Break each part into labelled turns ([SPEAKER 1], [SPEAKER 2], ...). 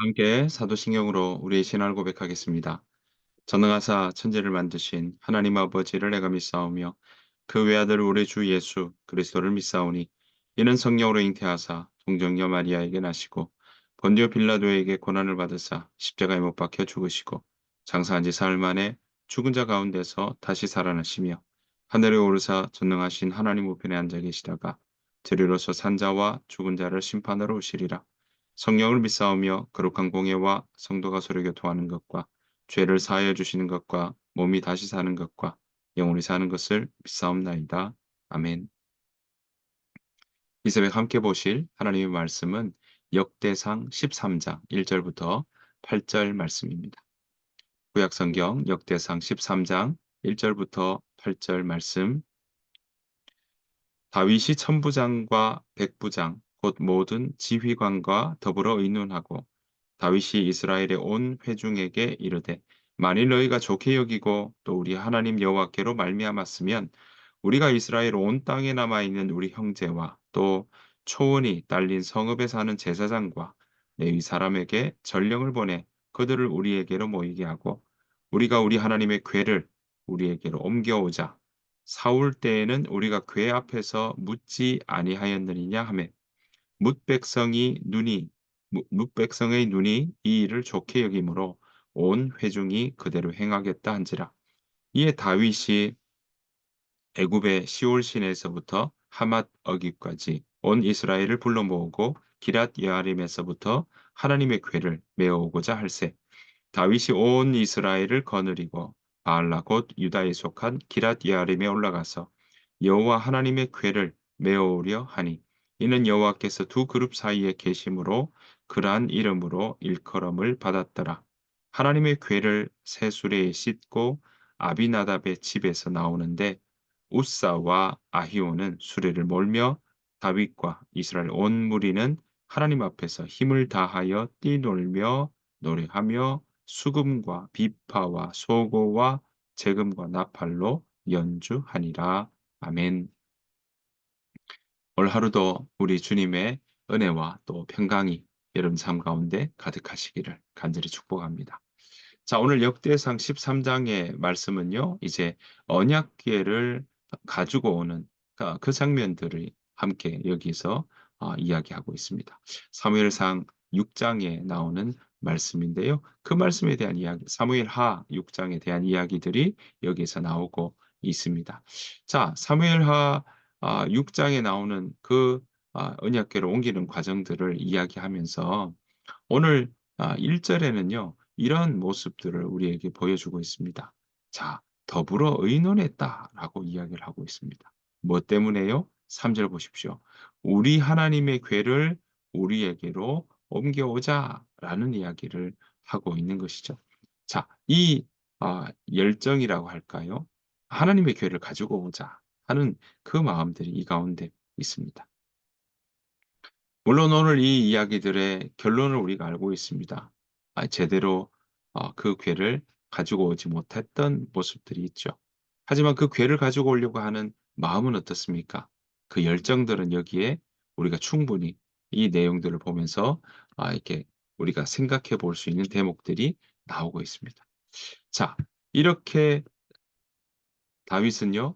[SPEAKER 1] 함께 사도신경으로 우리의 신앙을 고백하겠습니다. 전능하사 천지를 만드신 하나님 아버지를 내가 믿사오며 그 외아들 우리 주 예수 그리스도를 믿사오니 이는 성령으로 잉태하사 동정녀 마리아에게 나시고 본디오 빌라도에게 고난을 받으사 십자가에 못 박혀 죽으시고 장사한 지 사흘 만에 죽은 자 가운데서 다시 살아나시며 하늘에 오르사 전능하신 하나님 우편에 앉아 계시다가 저리로서 산자와 죽은 자를 심판하러 오시리라. 성령을 믿사오며 거룩한 공예와 성도가 서로 교통하는 것과 죄를 사하여 주시는 것과 몸이 다시 사는 것과 영원히 사는 것을 믿사옵나이다. 아멘. 이 새벽 함께 보실 하나님의 말씀은 역대상 13장 1절부터 8절 말씀입니다. 구약성경 역대상 13장 1절부터 8절 말씀. 다윗이 천부장과 백부장 곧 모든 지휘관과 더불어 의논하고 다윗이 이스라엘의 온 회중에게 이르되 만일 너희가 좋게 여기고 또 우리 하나님 여호와께로 말미암았으면 우리가 이스라엘 온 땅에 남아 있는 우리 형제와 또 초원이 딸린 성읍에 사는 제사장과 레위 사람에게 전령을 보내 그들을 우리에게로 모이게 하고 우리가 우리 하나님의 궤를 우리에게로 옮겨오자. 사울 때에는 우리가 궤 앞에서 묻지 아니하였느니냐 하매 뭇백성의 눈이 이 일을 좋게 여기므로 온 회중이 그대로 행하겠다 한지라. 이에 다윗이 애굽의 시올 시내에서부터 하맛 어귀까지 온 이스라엘을 불러 모으고 기럇 여아림에서부터 하나님의 궤를 메어오고자 할세. 다윗이 온 이스라엘을 거느리고 바알라 곧 유다에 속한 기럇 여아림에 올라가서 여호와 하나님의 궤를 메어오려 하니 이는 여호와께서 두 그룹 사이에 계심으로 그러한 이름으로 일컬음을 받았더라. 하나님의 궤를 새 수레에 싣고 아비나답의 집에서 나오는데 우사와 아히오는 수레를 몰며 다윗과 이스라엘 온 무리는 하나님 앞에서 힘을 다하여 뛰놀며 노래하며 수금과 비파와 소고와 재금과 나팔로 연주하니라. 아멘. 올 하루도 우리 주님의 은혜와 또 평강이 여러분 삶 가운데 가득하시기를 간절히 축복합니다. 자, 오늘 역대상 13장의 말씀은요, 이제 언약궤를 가지고 오는 그 장면들을 함께 여기서 이야기하고 있습니다. 사무엘상 6장에 나오는 말씀인데요. 그 말씀에 대한 이야기, 사무엘하 6장에 대한 이야기들이 여기서 나오고 있습니다. 자, 사무엘하 6장에 나오는 그 언약궤를 옮기는 과정들을 이야기하면서 오늘 1절에는요. 이런 모습들을 우리에게 보여주고 있습니다. 자, 더불어 의논했다라고 이야기를 하고 있습니다. 뭐 때문에요? 3절 보십시오. 우리 하나님의 궤를 우리에게로 옮겨오자라는 이야기를 하고 있는 것이죠. 자, 이 열정이라고 할까요? 하나님의 궤를 가지고 오자 하는 그 마음들이 이 가운데 있습니다. 물론 오늘 이 이야기들의 결론을 우리가 알고 있습니다. 제대로 그 궤를 가지고 오지 못했던 모습들이 있죠. 하지만 그 궤를 가지고 오려고 하는 마음은 어떻습니까? 그 열정들은 여기에 우리가 충분히 이 내용들을 보면서 이렇게 우리가 생각해 볼 수 있는 대목들이 나오고 있습니다. 자, 이렇게 다윗은요,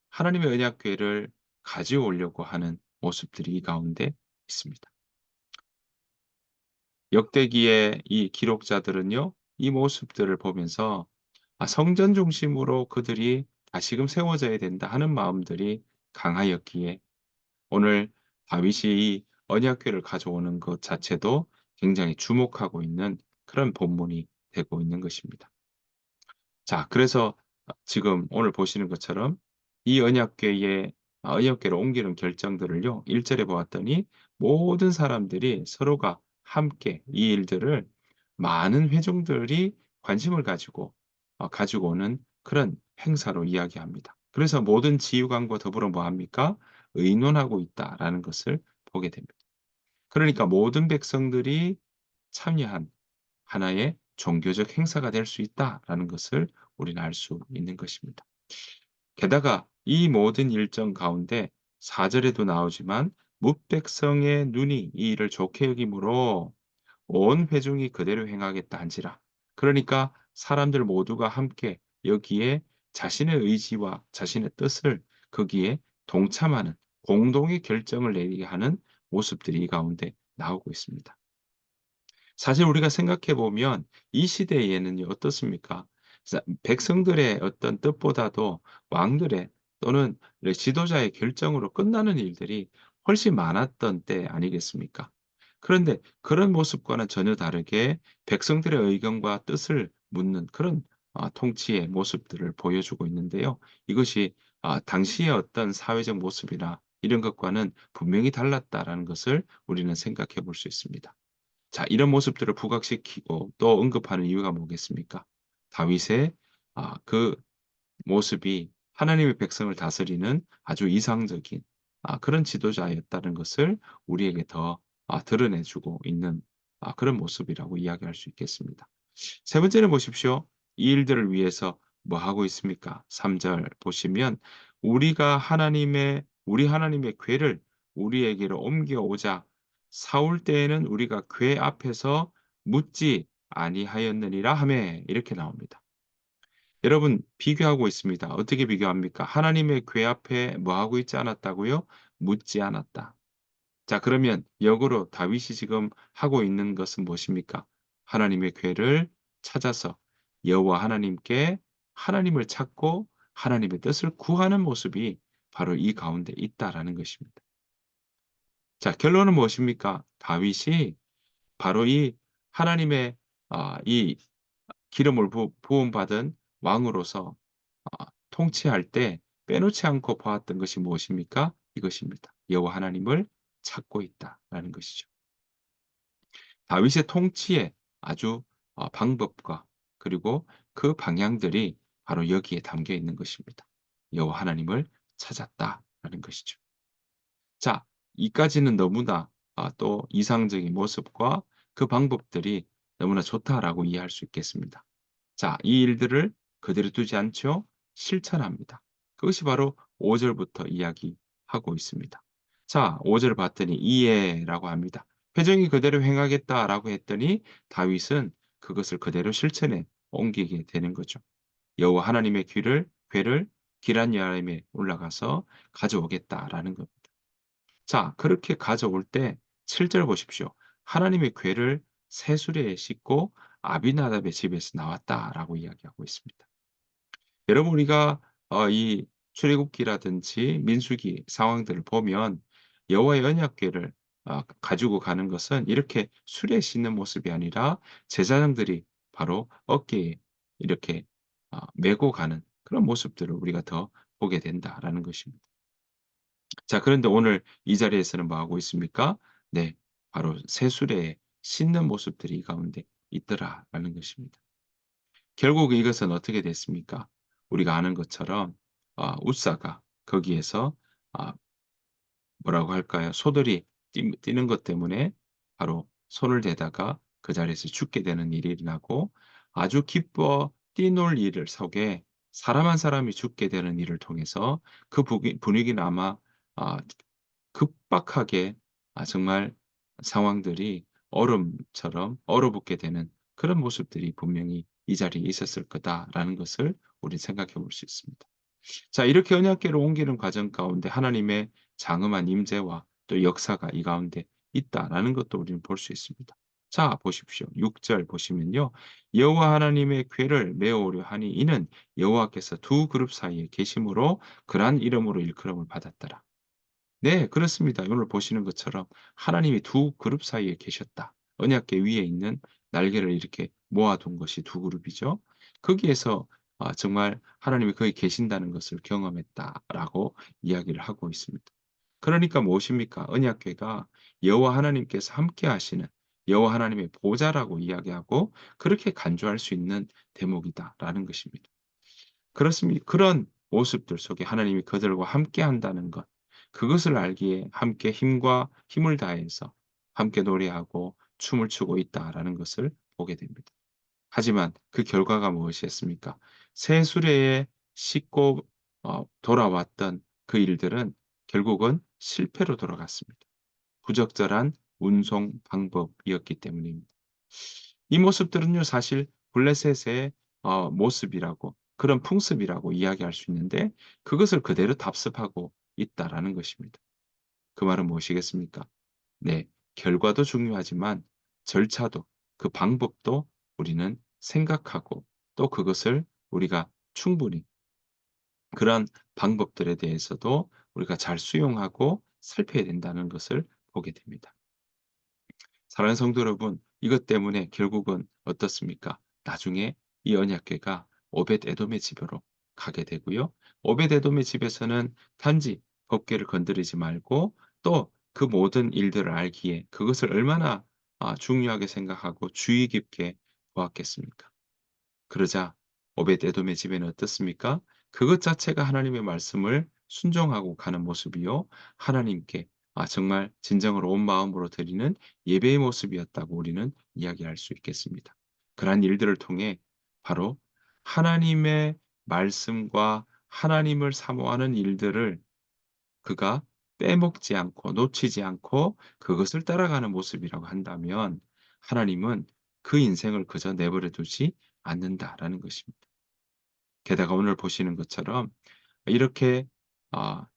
[SPEAKER 1] 하나님의 언약궤를 가져오려고 하는 모습들이 이 가운데 있습니다. 역대기의 이 기록자들은요. 이 모습들을 보면서 성전 중심으로 그들이 다시금 세워져야 된다 하는 마음들이 강하였기에 오늘 다윗이 이 언약궤를 가져오는 것 자체도 굉장히 주목하고 있는 그런 본문이 되고 있는 것입니다. 자, 그래서 지금 오늘 보시는 것처럼 이 언약궤를 옮기는 결정들을요. 1 절에 보았더니 모든 사람들이 서로가 함께 이 일들을 많은 회중들이 관심을 가지고 오는 그런 행사로 이야기합니다. 그래서 모든 지휘관과 더불어 뭐 합니까? 의논하고 있다라는 것을 보게 됩니다. 그러니까 모든 백성들이 참여한 하나의 종교적 행사가 될 수 있다라는 것을 우리는 알 수 있는 것입니다. 게다가 이 모든 일정 가운데 4 절에도 나오지만 뭇백성의 눈이 이 일을 좋게 여기므로 온 회중이 그대로 행하겠다 한지라. 그러니까 사람들 모두가 함께 여기에 자신의 의지와 자신의 뜻을 거기에 동참하는 공동의 결정을 내리게 하는 모습들이 이 가운데 나오고 있습니다. 사실 우리가 생각해 보면 이 시대에는요 어떻습니까? 백성들의 어떤 뜻보다도 왕들의 또는 지도자의 결정으로 끝나는 일들이 훨씬 많았던 때 아니겠습니까? 그런데 그런 모습과는 전혀 다르게 백성들의 의견과 뜻을 묻는 그런 통치의 모습들을 보여주고 있는데요. 이것이 당시의 어떤 사회적 모습이나 이런 것과는 분명히 달랐다라는 것을 우리는 생각해 볼 수 있습니다. 자, 이런 모습들을 부각시키고 또 언급하는 이유가 뭐겠습니까? 다윗의 그 모습이 하나님의 백성을 다스리는 아주 이상적인 그런 지도자였다는 것을 우리에게 더 드러내 주고 있는 그런 모습이라고 이야기할 수 있겠습니다. 세 번째는 보십시오. 이 일들을 위해서 뭐 하고 있습니까? 3절 보시면 우리 하나님의 궤를 우리에게로 옮겨오자 사올 때에는 우리가 궤 앞에서 묻지 아니하였느니라 하매 이렇게 나옵니다. 여러분 비교하고 있습니다. 어떻게 비교합니까? 하나님의 궤 앞에 뭐 하고 있지 않았다고요? 묻지 않았다. 자 그러면 역으로 다윗이 지금 하고 있는 것은 무엇입니까? 하나님의 궤를 찾아서 여호와 하나님께 하나님을 찾고 하나님의 뜻을 구하는 모습이 바로 이 가운데 있다라는 것입니다. 자 결론은 무엇입니까? 다윗이 바로 이 하나님의 이 기름을 부음 받은 왕으로서 통치할 때 빼놓지 않고 보았던 것이 무엇입니까? 이것입니다. 여호와 하나님을 찾고 있다라는 것이죠. 다윗의 통치의 아주 방법과 그리고 그 방향들이 바로 여기에 담겨 있는 것입니다. 여호와 하나님을 찾았다라는 것이죠. 자, 이까지는 너무나 또 이상적인 모습과 그 방법들이 너무나 좋다라고 이해할 수 있겠습니다. 자, 이 일들을 그대로 두지 않죠. 실천합니다. 그것이 바로 5 절부터 이야기하고 있습니다. 자, 5 절을 봤더니 "이에라고 합니다. "회중이 그대로 행하겠다."라고 했더니 다윗은 그것을 그대로 실천에 옮기게 되는 거죠. 여호와 하나님의 궤를 기럇여림에 올라가서 가져오겠다라는 겁니다. 자, 그렇게 가져올 때 7절 보십시오. "하나님의 궤를 새 수레에 싣고 아비나답의 집에서 나왔다."라고 이야기하고 있습니다. 여러분 우리가 이 출애굽기라든지 민수기 상황들을 보면 여호와의 언약궤를 가지고 가는 것은 이렇게 수레에 싣는 모습이 아니라 제사장들이 바로 어깨에 이렇게 메고 가는 그런 모습들을 우리가 더 보게 된다라는 것입니다. 자 그런데 오늘 이 자리에서는 뭐 하고 있습니까? 네. 바로 쇠수레에 싣는 모습들이 이 가운데 있더라라는 것입니다. 결국 이것은 어떻게 됐습니까? 우리가 아는 것처럼 웃사가 거기에서 아 뭐라고 할까요? 소들이 뛰는 것 때문에 바로 손을 대다가 그 자리에서 죽게 되는 일이 일어나고 아주 기뻐 뛰놀 일을 속에 사람 한 사람이 죽게 되는 일을 통해서 그 분위기는 아마 아 급박하게 정말 상황들이 얼음처럼 얼어붙게 되는 그런 모습들이 분명히 이 자리에 있었을 거다라는 것을 우리 생각해 볼 수 있습니다. 자 이렇게 언약궤를 옮기는 과정 가운데 하나님의 장엄한 임재와 또 역사가 이 가운데 있다라는 것도 우리는 볼 수 있습니다. 자 보십시오. 6절 보시면요. 여호와 하나님의 궤를 메어오려 하니 이는 여호와께서 두 그룹 사이에 계심으로 그러한 이름으로 일컬음을 받았더라. 네 그렇습니다. 오늘 보시는 것처럼 하나님이 두 그룹 사이에 계셨다. 언약궤 위에 있는 날개를 이렇게 모아 둔 것이 두 그룹이죠. 거기에서 정말 하나님이 거기 계신다는 것을 경험했다라고 이야기를 하고 있습니다. 그러니까 무엇입니까? 언약궤가 여호와 하나님께서 함께 하시는 여호와 하나님의 보좌라고 이야기하고 그렇게 간주할 수 있는 대목이다라는 것입니다. 그런 모습들 속에 하나님이 그들과 함께 한다는 것, 그것을 알기에 함께 힘을 다해서 함께 노래하고 춤을 추고 있다라는 것을 보게 됩니다. 하지만 그 결과가 무엇이었습니까? 새 수레에 싣고 돌아왔던 그 일들은 결국은 실패로 돌아갔습니다. 부적절한 운송 방법이었기 때문입니다. 이 모습들은요 사실 블레셋의 모습이라고 그런 풍습이라고 이야기할 수 있는데 그것을 그대로 답습하고 있다라는 것입니다. 그 말은 무엇이겠습니까? 네. 결과도 중요하지만 절차도 그 방법도 우리는 생각하고 또 그것을 우리가 충분히 그러한 방법들에 대해서도 우리가 잘 수용하고 살펴야 된다는 것을 보게 됩니다. 사랑하는 성도 여러분, 이것 때문에 결국은 어떻습니까? 나중에 이 언약궤가 오벳 에돔의 집으로 가게 되고요. 오벳 에돔의 집에서는 단지 법궤를 건드리지 말고 또 그 모든 일들을 알기에 그것을 얼마나 중요하게 생각하고 주의 깊게 보았겠습니까? 그러자 오벳에돔의 집에는 어떻습니까? 그것 자체가 하나님의 말씀을 순종하고 가는 모습이요. 하나님께 정말 진정으로 온 마음으로 드리는 예배의 모습이었다고 우리는 이야기할 수 있겠습니다. 그러한 일들을 통해 바로 하나님의 말씀과 하나님을 사모하는 일들을 그가 빼먹지 않고 놓치지 않고 그것을 따라가는 모습이라고 한다면 하나님은 그 인생을 그저 내버려 두지 않는다라는 것입니다. 게다가 오늘 보시는 것처럼 이렇게 아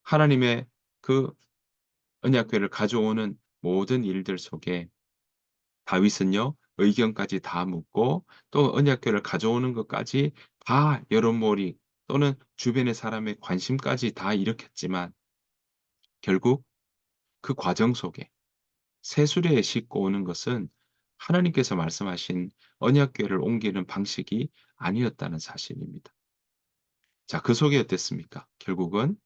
[SPEAKER 1] 하나님의 그 언약궤를 가져오는 모든 일들 속에 다윗은요 의견까지 다 묻고 또 언약궤를 가져오는 것까지 다 여론몰이 또는 주변의 사람의 관심까지 다 일으켰지만 결국 그 과정 속에 새수레에 싣고 오는 것은 하나님께서 말씀하신 언약궤를 옮기는 방식이 아니었다는 사실입니다. 자, 그 속에 어땠습니까? 결국은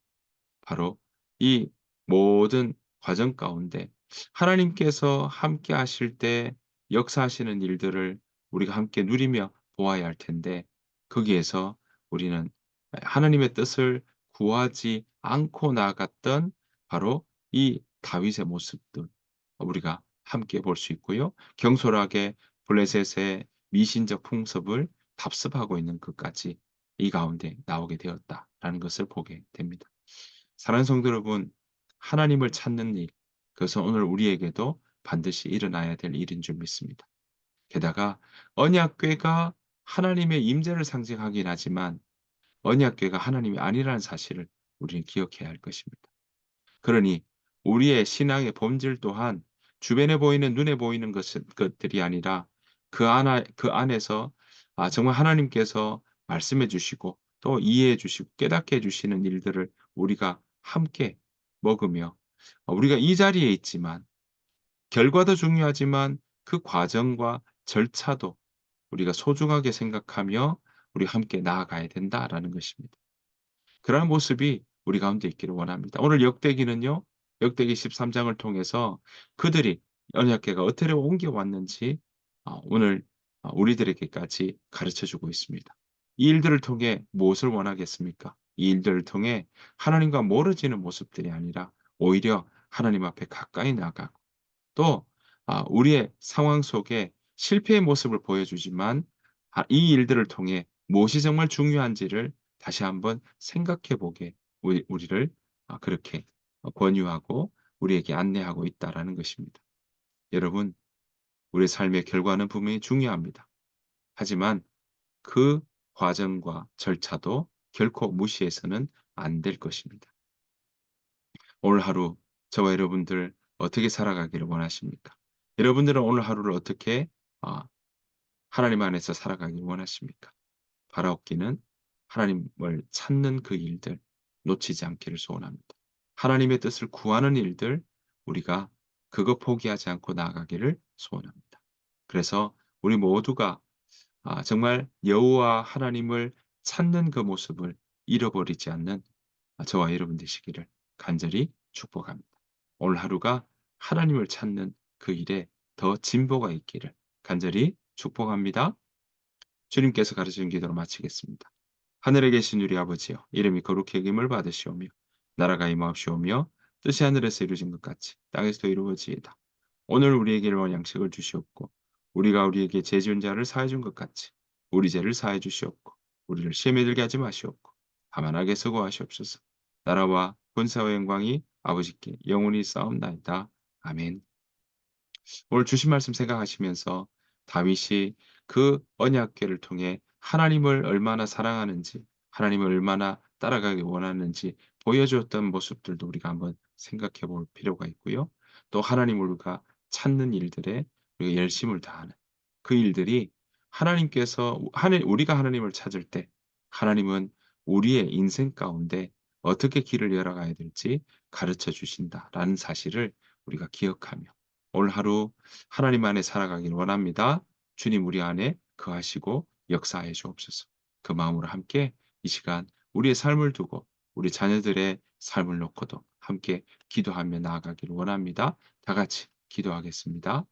[SPEAKER 1] 바로 이 모든 과정 가운데 하나님께서 함께 하실 때 역사하시는 일들을 우리가 함께 누리며 보아야 할 텐데 거기에서 우리는 하나님의 뜻을 구하지 않고 나아갔던 바로 이 다윗의 모습들 우리가 함께 볼 수 있고요. 경솔하게 블레셋의 미신적 풍습을 답습하고 있는 것까지 이 가운데 나오게 되었다라는 것을 보게 됩니다. 사랑하는 성도 여러분, 하나님을 찾는 일, 그것은 오늘 우리에게도 반드시 일어나야 될 일인 줄 믿습니다. 게다가 언약궤가 하나님의 임재를 상징하긴 하지만 언약궤가 하나님이 아니라는 사실을 우리는 기억해야 할 것입니다. 그러니 우리의 신앙의 본질 또한 주변에 보이는 눈에 보이는 것들이 아니라 그 안에서 정말 하나님께서 말씀해 주시고 또 이해해 주시고 깨닫게 해 주시는 일들을 우리가 함께 먹으며 우리가 이 자리에 있지만 결과도 중요하지만 그 과정과 절차도 우리가 소중하게 생각하며 우리 함께 나아가야 된다라는 것입니다. 그러한 모습이 우리 가운데 있기를 원합니다. 오늘 역대기는요. 역대기 13 장을 통해서 그들이 언약궤가 어떻게 옮겨왔는지 오늘 우리들에게까지 가르쳐 주고 있습니다. 이 일들을 통해 무엇을 원하겠습니까? 이 일들을 통해 하나님과 멀어지는 모습들이 아니라 오히려 하나님 앞에 가까이 나가고 또 우리의 상황 속에 실패의 모습을 보여주지만 이 일들을 통해 무엇이 정말 중요한지를 다시 한번 생각해 보게 우리를 그렇게 권유하고 우리에게 안내하고 있다라는 것입니다. 여러분, 우리의 삶의 결과는 분명히 중요합니다. 하지만 그 과정과 절차도 결코 무시해서는 안 될 것입니다. 오늘 하루 저와 여러분들 어떻게 살아가기를 원하십니까? 여러분들은 오늘 하루를 어떻게 아 하나님 안에서 살아가길 원하십니까? 바라옵기는 하나님을 찾는 그 일들 놓치지 않기를 소원합니다. 하나님의 뜻을 구하는 일들 우리가 그거 포기하지 않고 나아가기를 소원합니다. 그래서 우리 모두가 정말 여호와 하나님을 찾는 그 모습을 잃어버리지 않는 저와 여러분 되시기를 간절히 축복합니다. 오늘 하루가 하나님을 찾는 그 일에 더 진보가 있기를 간절히 축복합니다. 주님께서 가르치는 기도로 마치겠습니다. 하늘에 계신 우리 아버지여 이름이 거룩히 여김을 받으시오며 나라가 임하옵시오며 뜻이 하늘에서 이루어진 것 같이 땅에서도 이루어지이다. 오늘 우리에게 일용할 양식을 주시옵고 우리가 우리에게 죄 지은 자를 사해 준 것 같이 우리 죄를 사해 주시옵고 우리를 시험에 들게 하지 마시옵고 다만 악에서 구하시옵소서. 나라와 권세와 영광이 아버지께 영원히 싸움나이다. 아멘. 오늘 주신 말씀 생각하시면서 다윗이 그 언약궤를 통해 하나님을 얼마나 사랑하는지, 하나님을 얼마나 따라가기 원하는지 보여주었던 모습들도 우리가 한번 생각해 볼 필요가 있고요. 또 하나님을 우리가 찾는 일들에 우리가 열심을 다하는 그 일들이 하나님께서 우리가 하나님을 찾을 때 하나님은 우리의 인생 가운데 어떻게 길을 열어가야 될지 가르쳐 주신다라는 사실을 우리가 기억하며 오늘 하루 하나님 안에 살아가길 원합니다. 주님 우리 안에 거하시고 역사하여 주옵소서. 그 마음으로 함께 이 시간 우리의 삶을 두고 우리 자녀들의 삶을 놓고도 함께 기도하며 나아가길 원합니다. 다 같이 기도하겠습니다.